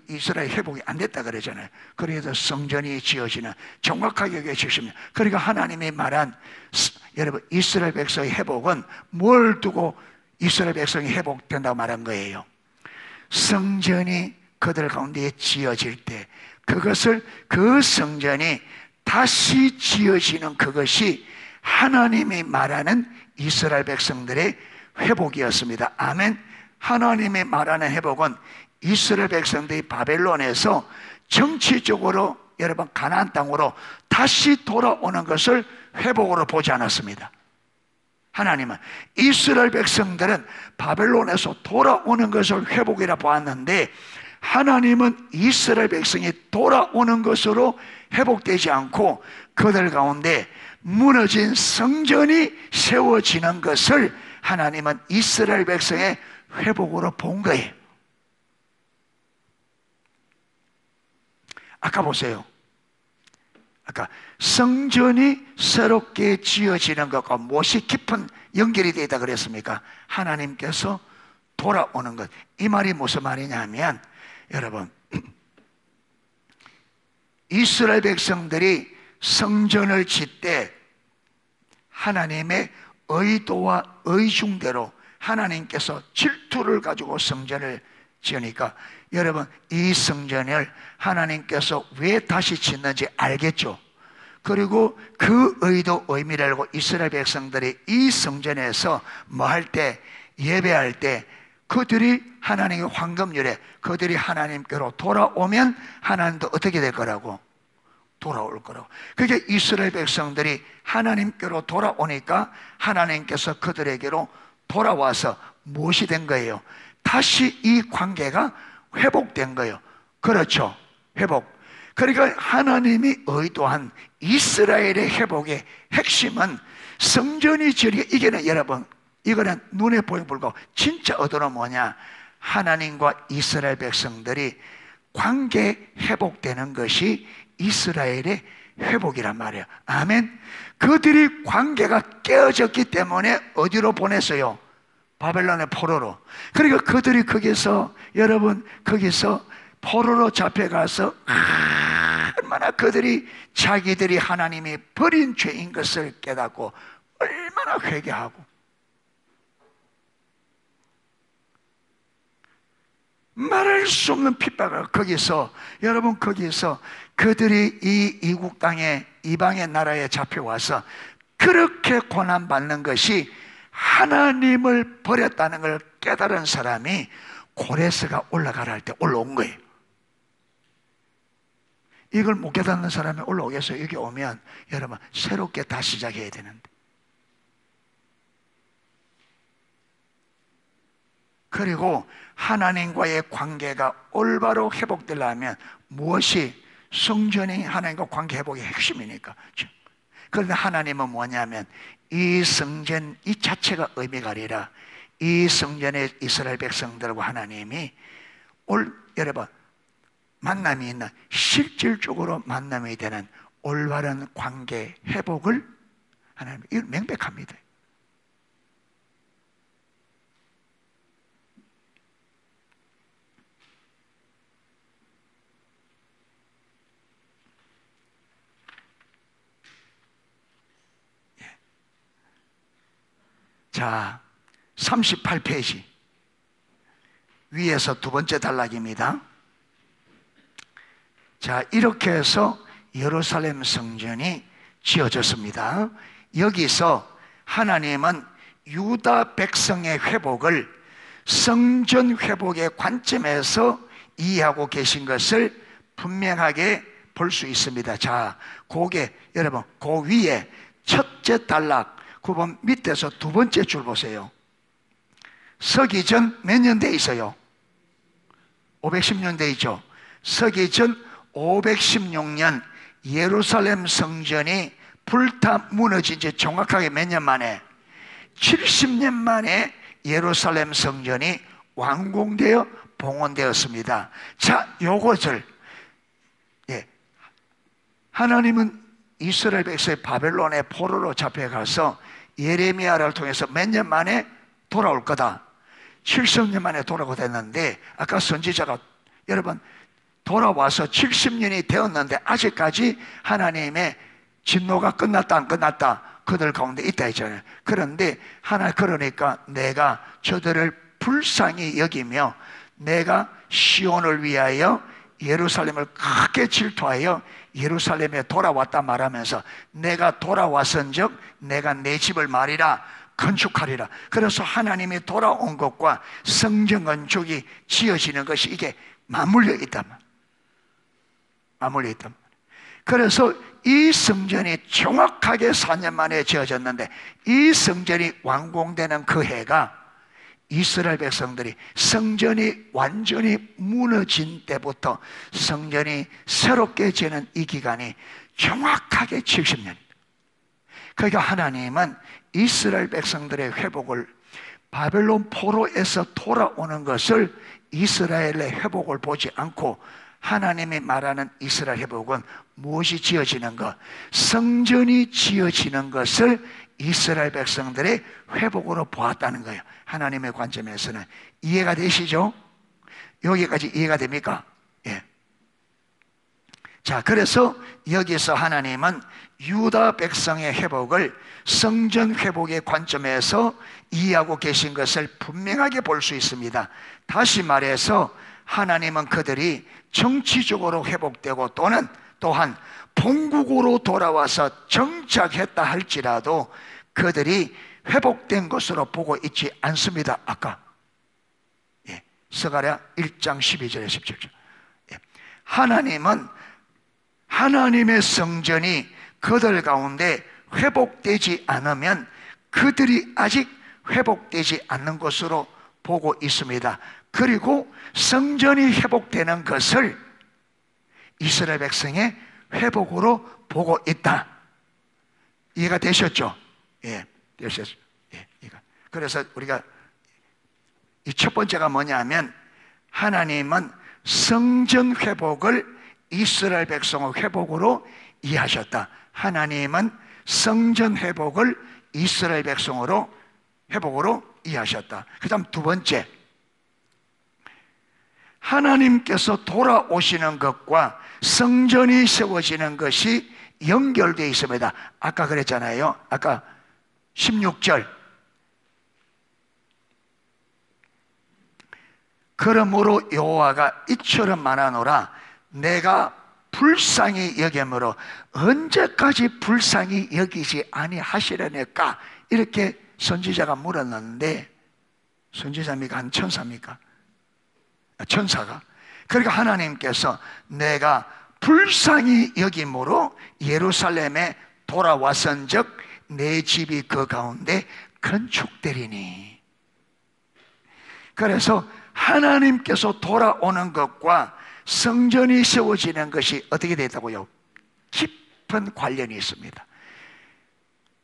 이스라엘 회복이 안 됐다 그러잖아요. 그래서 성전이 지어지는 정확하게 70년. 그러니까 하나님이 말한 여러분 이스라엘 백성의 회복은 뭘 두고 이스라엘 백성이 회복된다고 말한 거예요? 성전이 그들 가운데 지어질 때 그것을 그 성전이 다시 지어지는 그것이 하나님이 말하는 이스라엘 백성들의 회복이었습니다. 아멘. 하나님이 말하는 회복은 이스라엘 백성들이 바벨론에서 정치적으로 여러분 가나안 땅으로 다시 돌아오는 것을 회복으로 보지 않았습니다. 하나님은 이스라엘 백성들은 바벨론에서 돌아오는 것을 회복이라 보았는데, 하나님은 이스라엘 백성이 돌아오는 것으로 회복되지 않고 그들 가운데 무너진 성전이 세워지는 것을 하나님은 이스라엘 백성의 회복으로 본 거예요. 아까 보세요. 아까 성전이 새롭게 지어지는 것과 무엇이 깊은 연결이 되어 있다 그랬습니까? 하나님께서 돌아오는 것. 이 말이 무슨 말이냐면, 여러분, 이스라엘 백성들이 성전을 짓때 하나님의 의도와 의중대로 하나님께서 질투를 가지고 성전을 지으니까, 여러분 이 성전을 하나님께서 왜 다시 짓는지 알겠죠? 그리고 그 의도 의미를 알고 이스라엘 백성들이 이 성전에서 뭐 할 때, 예배할 때 그들이 하나님의 황금률에 그들이 하나님께로 돌아오면 하나님도 어떻게 될 거라고? 돌아올 거라고. 그게 이스라엘 백성들이 하나님께로 돌아오니까 하나님께서 그들에게로 돌아와서 무엇이 된 거예요? 다시 이 관계가 회복된 거예요. 그렇죠. 회복. 그러니까 하나님이 의도한 이스라엘의 회복의 핵심은 성전이 지어지게, 이게는 여러분, 이거는 눈에 보이는 불구하고 진짜 의도는 뭐냐? 하나님과 이스라엘 백성들이 관계 회복되는 것이 이스라엘의 회복이란 말이에요. 아멘. 그들이 관계가 깨어졌기 때문에 어디로 보냈어요? 바벨론의 포로로. 그러니까 그들이 거기서, 여러분 거기서 포로로 잡혀가서 얼마나 그들이 자기들이 하나님이 버린 죄인 것을 깨닫고 얼마나 회개하고, 말할 수 없는 핍박을 거기서, 여러분 거기서 그들이 이 이국 땅에, 이방의 나라에 잡혀와서 그렇게 고난받는 것이 하나님을 버렸다는 걸 깨달은 사람이 고레스가 올라가라 할 때 올라온 거예요. 이걸 못 깨닫는 사람이 올라오겠어요? 여기 오면 여러분 새롭게 다시 시작해야 되는데. 그리고 하나님과의 관계가 올바로 회복되려면 무엇이? 성전이 하나님과 관계 회복의 핵심이니까. 그런데 하나님은 뭐냐면 이 성전 이 자체가 의미가 아니라 이 성전의 이스라엘 백성들과 하나님이 여러분 만남이 있는, 실질적으로 만남이 되는 올바른 관계 회복을 하나님, 이건 명백합니다. 자, 38페이지 위에서 두 번째 단락입니다. 자, 이렇게 해서 예루살렘 성전이 지어졌습니다. 여기서 하나님은 유다 백성의 회복을 성전 회복의 관점에서 이해하고 계신 것을 분명하게 볼 수 있습니다. 자, 그게 여러분 그 위에 첫째 단락 9번 밑에서 두 번째 줄 보세요. 서기 전 몇 년 돼 있어요? 510년 돼 있죠. 서기 전 516년 예루살렘 성전이 불타 무너진 지 정확하게 몇 년 만에? 70년 만에 예루살렘 성전이 완공되어 봉헌되었습니다. 자, 요것을 하나님은 이스라엘 백성이 바벨론의 포로로 잡혀가서 예레미야를 통해서 몇 년 만에 돌아올 거다, 70년 만에 돌아오게 됐는데, 아까 선지자가 여러분 돌아와서 70년이 되었는데 아직까지 하나님의 진노가 끝났다 안 끝났다 그들 가운데 있다 했잖아요. 그런데 그러니까 내가 저들을 불쌍히 여기며 내가 시온을 위하여 예루살렘을 크게 질투하여 예루살렘에 돌아왔다 말하면서 내가 돌아왔은즉 내가 내 집을 말이라 건축하리라. 그래서 하나님이 돌아온 것과 성전 건축이 지어지는 것이 이게 맞물려 있단 말이에요. 맞물려 있단 말이에요. 그래서 이 성전이 정확하게 4년 만에 지어졌는데, 이 성전이 완공되는 그 해가 이스라엘 백성들이 성전이 완전히 무너진 때부터 성전이 새롭게 지는 이 기간이 정확하게 70년. 그러니까 하나님은 이스라엘 백성들의 회복을, 바벨론 포로에서 돌아오는 것을 이스라엘의 회복을 보지 않고, 하나님이 말하는 이스라엘 회복은 무엇이 지어지는 것, 성전이 지어지는 것을 이스라엘 백성들의 회복으로 보았다는 거예요. 하나님의 관점에서는. 이해가 되시죠? 여기까지 이해가 됩니까? 예. 자, 그래서 여기서 하나님은 유다 백성의 회복을 성전 회복의 관점에서 이해하고 계신 것을 분명하게 볼 수 있습니다. 다시 말해서 하나님은 그들이 정치적으로 회복되고 또한 본국으로 돌아와서 정착했다 할지라도 그들이 회복된 것으로 보고 있지 않습니다. 아까 스가랴 1장 12절에 17절. 하나님은 하나님의 성전이 그들 가운데 회복되지 않으면 그들이 아직 회복되지 않는 것으로 보고 있습니다. 그리고 성전이 회복되는 것을 이스라엘 백성의 회복으로 보고 있다. 이해가 되셨죠? 예, 되셨죠? 예, 그래서 우리가 이 첫 번째가 뭐냐면, 하나님은 성전 회복을 이스라엘 백성의 회복으로 이해하셨다. 하나님은 성전 회복을 이스라엘 백성으로 회복으로 이해하셨다. 그 다음 두 번째, 하나님께서 돌아오시는 것과 성전이 세워지는 것이 연결되어 있습니다. 아까 그랬잖아요. 아까 16절. 그러므로 여호와가 이처럼 말하노라, 내가 불쌍히 여김으로 언제까지 불쌍히 여기지 아니하시려니까? 이렇게 선지자가 물었는데, 선지자입니까? 한 천사입니까? 천사가. 그러니까 하나님께서 내가 불쌍히 여김으로 예루살렘에 돌아왔은즉 내 집이 그 가운데 건축되리니. 그래서 하나님께서 돌아오는 것과 성전이 세워지는 것이 어떻게 되었다고요? 깊은 관련이 있습니다.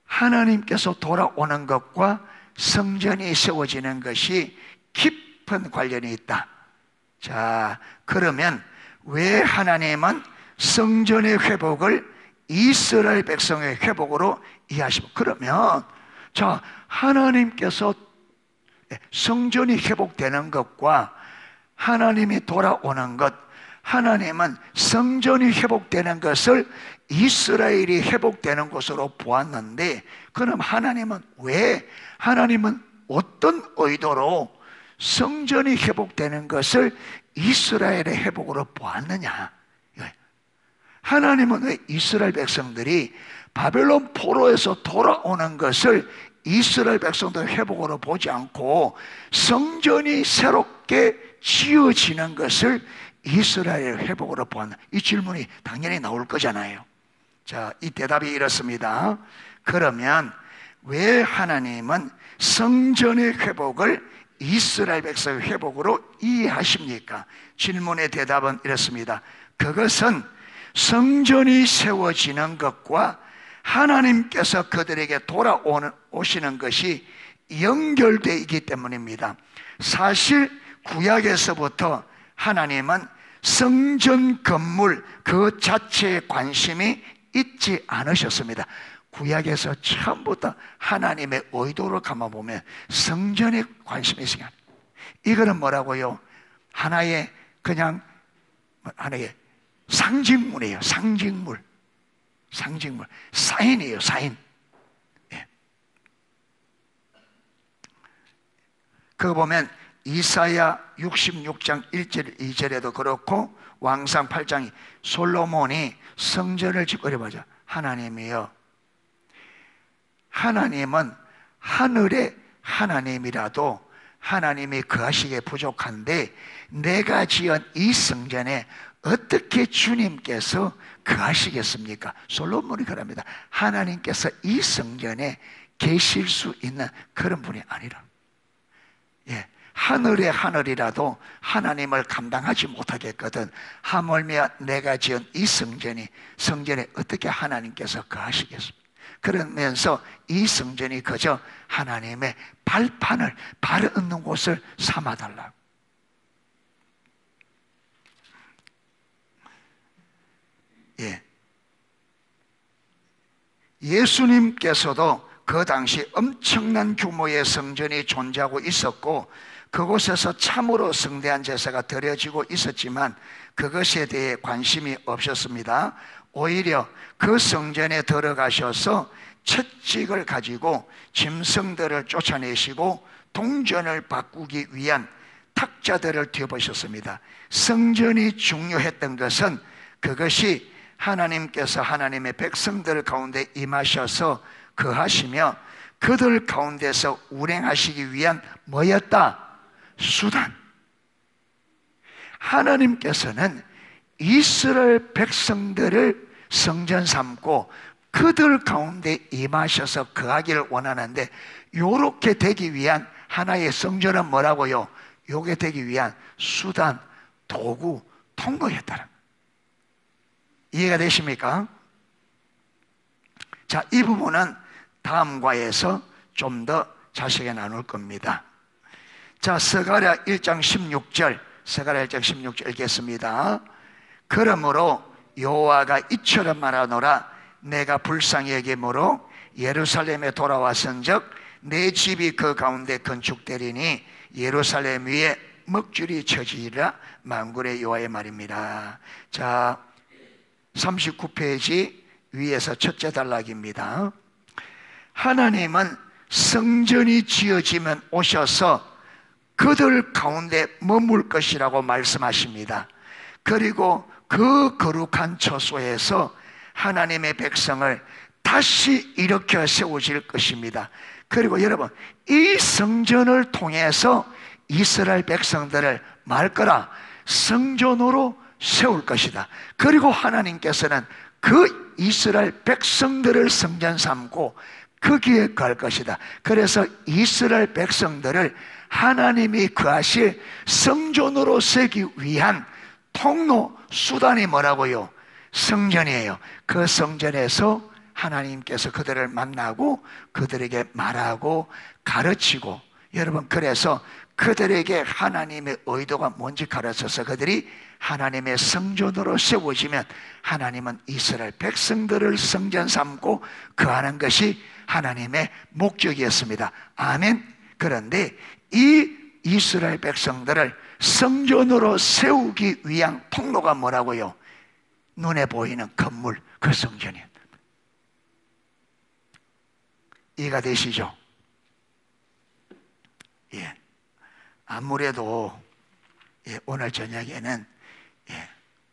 하나님께서 돌아오는 것과 성전이 세워지는 것이 깊은 관련이 있다. 자, 그러면 왜 하나님은 성전의 회복을 이스라엘 백성의 회복으로 이해하시고, 그러면 자, 하나님께서 성전이 회복되는 것과 하나님이 돌아오는 것, 하나님은 성전이 회복되는 것을 이스라엘이 회복되는 것으로 보았는데, 그럼 하나님은 어떤 의도로 성전이 회복되는 것을 이스라엘의 회복으로 보았느냐? 하나님은 왜 이스라엘 백성들이 바벨론 포로에서 돌아오는 것을 이스라엘 백성들의 회복으로 보지 않고 성전이 새롭게 지어지는 것을 이스라엘의 회복으로 보았나? 이 질문이 당연히 나올 거잖아요. 자, 이 대답이 이렇습니다. 그러면 왜 하나님은 성전의 회복을 이스라엘 백성의 회복으로 이해하십니까? 질문의 대답은 이렇습니다. 그것은 성전이 세워지는 것과 하나님께서 그들에게 돌아오시는 것이 연결되어 있기 때문입니다. 사실 구약에서부터 하나님은 성전 건물 그 자체에 관심이 있지 않으셨습니다. 구약에서 처음부터 하나님의 의도를 감아보면 성전에 관심이 있으니까, 이거는 뭐라고요? 하나의 그냥 하나의 상징물이에요. 상징물, 사인이에요. 사인. 예. 그거 보면 이사야 66장 1절 2절에도 그렇고 왕상 8장이 솔로몬이 성전을 짓고 이래보자. 하나님이여, 하나님은 하늘의 하나님이라도 하나님이 거하시기에 부족한데 내가 지은 이 성전에 어떻게 주님께서 거하시겠습니까? 솔로몬이 그럽니다. 하나님께서 이 성전에 계실 수 있는 그런 분이 아니라, 예, 하늘의 하늘이라도 하나님을 감당하지 못하겠거든 하물며 내가 지은 이 성전에 어떻게 하나님께서 거하시겠습니까? 그러면서 이 성전이 그저 하나님의 발판을, 발을 얻는 곳을 삼아달라고. 예. 예수님께서도 그 당시 엄청난 규모의 성전이 존재하고 있었고 그곳에서 참으로 성대한 제사가 드려지고 있었지만 그것에 대해 관심이 없었습니다. 오히려 그 성전에 들어가셔서 채찍을 가지고 짐승들을 쫓아내시고 동전을 바꾸기 위한 탁자들을 뒤엎으셨습니다. 성전이 중요했던 것은 그것이 하나님께서 하나님의 백성들 가운데 임하셔서 거하시며 그들 가운데서 운행하시기 위한 뭐였다? 수단. 하나님께서는 이스라엘 백성들을 성전 삼고 그들 가운데 임하셔서 거하기를 원하는데, 요렇게 되기 위한 하나의 성전은 뭐라고요? 요게 되기 위한 수단, 도구, 통로였다는, 이해가 되십니까? 자, 이 부분은 다음 과에서 좀 더 자세하게 나눌 겁니다. 자, 스가랴 1장 16절, 스가랴 1장 16절 읽겠습니다. 그러므로 여호와가 이처럼 말하노라. 내가 불쌍히 여김으로 예루살렘에 돌아왔은즉 내 집이 그 가운데 건축되리니 예루살렘 위에 먹줄이 쳐지리라. 만군의 여호와의 말입니다. 자, 39페이지 위에서 첫째 단락입니다. 하나님은 성전이 지어지면 오셔서 그들 가운데 머물 것이라고 말씀하십니다. 그리고 그 거룩한 처소에서 하나님의 백성을 다시 일으켜 세우실 것입니다. 그리고 여러분, 이 성전을 통해서 이스라엘 백성들을 말거라 성전으로 세울 것이다. 그리고 하나님께서는 그 이스라엘 백성들을 성전 삼고 거기에 갈 것이다. 그래서 이스라엘 백성들을 하나님이 거하실 성전으로 세기 위한 통로, 수단이 뭐라고요? 성전이에요. 그 성전에서 하나님께서 그들을 만나고 그들에게 말하고 가르치고, 여러분, 그래서 그들에게 하나님의 의도가 뭔지 가르쳐서 그들이 하나님의 성전으로 세워지면 하나님은 이스라엘 백성들을 성전 삼고 거하는 것이 하나님의 목적이었습니다. 아멘. 그런데 이 이스라엘 백성들을 성전으로 세우기 위한 통로가 뭐라고요? 눈에 보이는 건물, 그 성전이에요. 이해가 되시죠? 예. 아무래도 오늘 저녁에는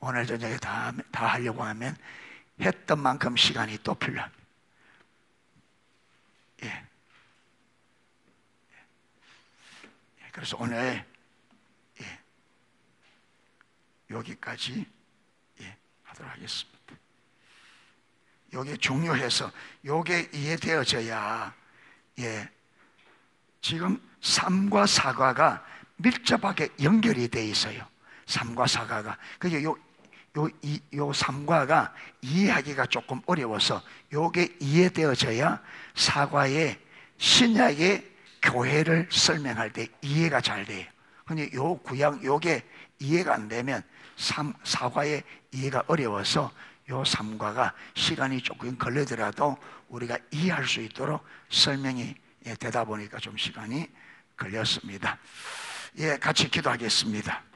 오늘 저녁에 다 하려고 하면 했던 만큼 시간이 또 필요합니다. 그래서 오늘 여기까지 하도록 하겠습니다. 이게 중요해서 이게 이해되어져야, 지금 3과 4과가 밀접하게 연결이 돼 있어요. 3과 4과가. 그게 요 3과가 이해하기가 조금 어려워서 이게 이해되어져야 4과의 신약의 교회를 설명할 때 이해가 잘 돼요. 근데 요 구약 요게 이해가 안 되면 사과의 이해가 어려워서 요 삼과가 시간이 조금 걸리더라도 우리가 이해할 수 있도록 설명이 되다 보니까 좀 시간이 걸렸습니다. 예, 같이 기도하겠습니다.